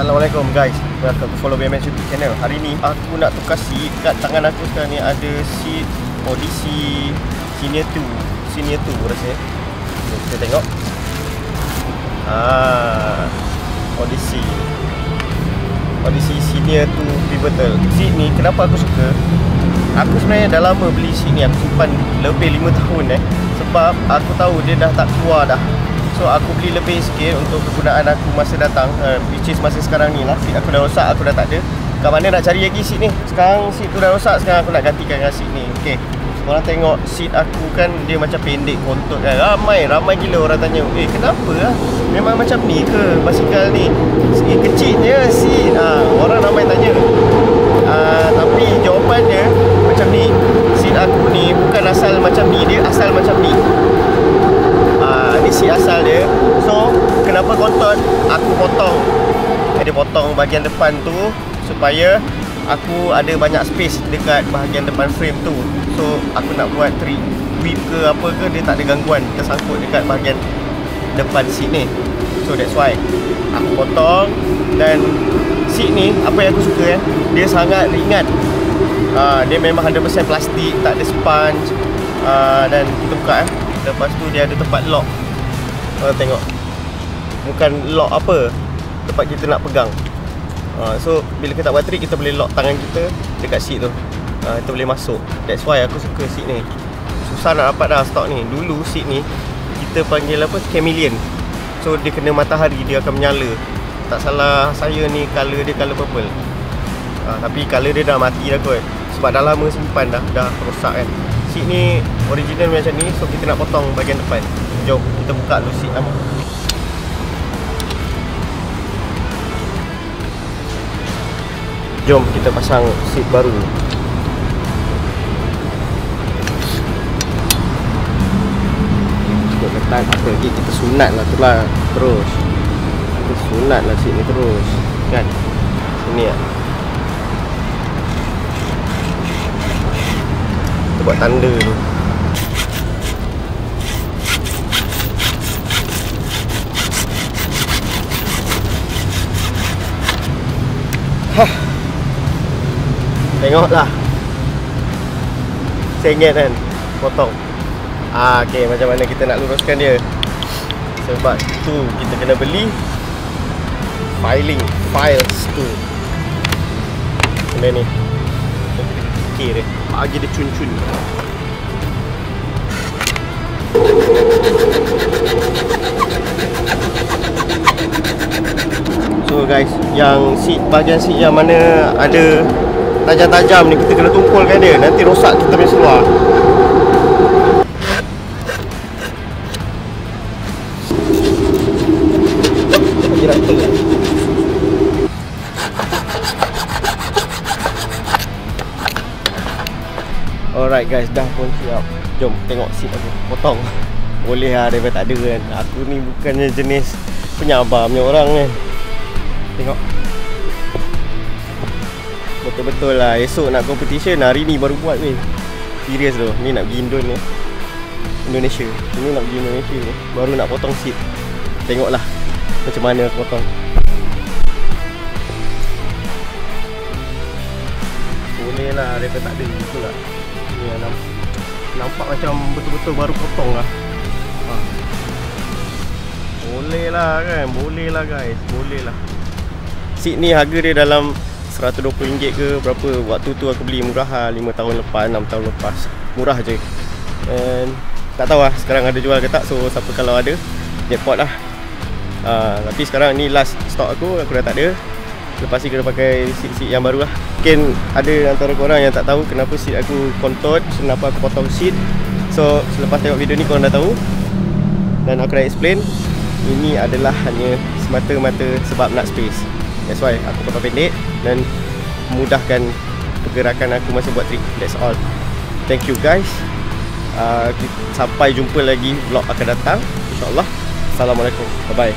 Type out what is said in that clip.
Assalamualaikum guys, welcome to Follow BMX YouTube channel. Hari ni aku nak tukar seat. Kat tangan aku sekarang ni ada seat Odyssey Senior 2 rasanya. Kita tengok. Odyssey Senior 2 Pivotal. Seat ni kenapa aku suka? Aku sebenarnya dah lama beli seat ni. Aku simpan lebih 5 tahun sebab aku tahu dia dah tak keluar dah. So aku beli lebih sikit untuk kegunaan aku masa datang, which is masa sekarang ni lah. Seat aku dah rosak, aku dah tak ada. Kat mana nak cari lagi seat ni? Sekarang seat tu dah rosak, sekarang aku nak gantikan dengan seat ni. Okay, korang tengok seat aku kan, dia macam pendek, kontot kan. Ramai gila orang tanya, kenapa lah? Memang macam ni ke basikal ni? Kecilnya seat. Orang ramai tanya. Tapi jawapannya macam ni. Seat aku ni bukan asal macam ni, dia asal macam ni. Ni seat asal dia. So kenapa kontot? Aku potong. Dia potong bahagian depan tu supaya aku ada banyak space dekat bahagian depan frame tu. So aku nak buat trick whip ke apa ke, dia tak ada gangguan tersangkut dekat bahagian depan seat ni. So that's why aku potong. Dan seat ni, apa yang aku suka dia sangat ringan. Dia memang 100% plastik, tak ada sponge. Dan kita buka lepas tu dia ada tempat lock. Tengok, bukan lock apa, tempat kita nak pegang. So bila kita buat trick, kita boleh lock tangan kita dekat seat tu. Kita boleh masuk. That's why aku suka seat ni. Susah nak dapat dah stok ni. Dulu seat ni kita panggil apa, chameleon. So dia kena matahari, dia akan menyala. Tak salah saya ni color dia color purple. Tapi color dia dah mati dah kot, sebab dah lama simpan dah rosak kan. Seat ni original macam ni. So kita nak potong bahagian depan. Jom kita buka dulu seat lama. Jom kita pasang seat baru. Kita ketat apa lagi, kita sunat lah tu lah. Terus kita sunat lah seat ni terus kan. Sini lah kita buat tanda tu. Tengoklah, sengit kan potong. Okay, macam mana kita nak luruskan dia? Sebab tu kita kena beli files tu. Benda ni okay dia, bagi dia cun-cun. So guys, yang seat, bahagian seat yang mana ada tajam-tajam ni, kita kena tumpulkan dia. Nanti rosak kita punya seluar. Bagi rata. Alright guys, dah pun siap. Jom tengok seat aku potong. Boleh lah daripada tak ada kan. Aku ni bukannya jenis penyabar punya orang kan. Tengok, betul-betul lah. Esok nak competition, hari ni baru buat weh. Serius tu, ni nak pergi Indonesia. Ini nak pergi Indonesia ni, baru nak potong seat. Tengoklah macam mana aku potong. Boleh lah daripada tak ada. Betul tak? Ni nampak macam betul-betul baru potong lah. Boleh lah kan, boleh lah guys, boleh lah. Seat ni harga dia dalam RM120 ke berapa. Waktu tu aku beli murah lah, 5 tahun lepas, 6 tahun lepas. Murah je. And tak tahu lah sekarang ada jual ke tak. So siapa kalau ada, jackpot lah. Tapi sekarang ni last stock aku dah tak ada. Lepas ni kena pakai seat yang baru lah. Mungkin ada antara korang yang tak tahu kenapa seat aku kontot, kenapa aku potong seat. So selepas tengok video ni korang dah tahu. Dan aku dah explain, ini adalah hanya semata-mata sebab nak space. That's why aku potong pendek dan memudahkan pergerakan aku masa buat trick. That's all. Thank you guys. Sampai jumpa lagi vlog akan datang, InsyaAllah. Assalamualaikum. Bye bye.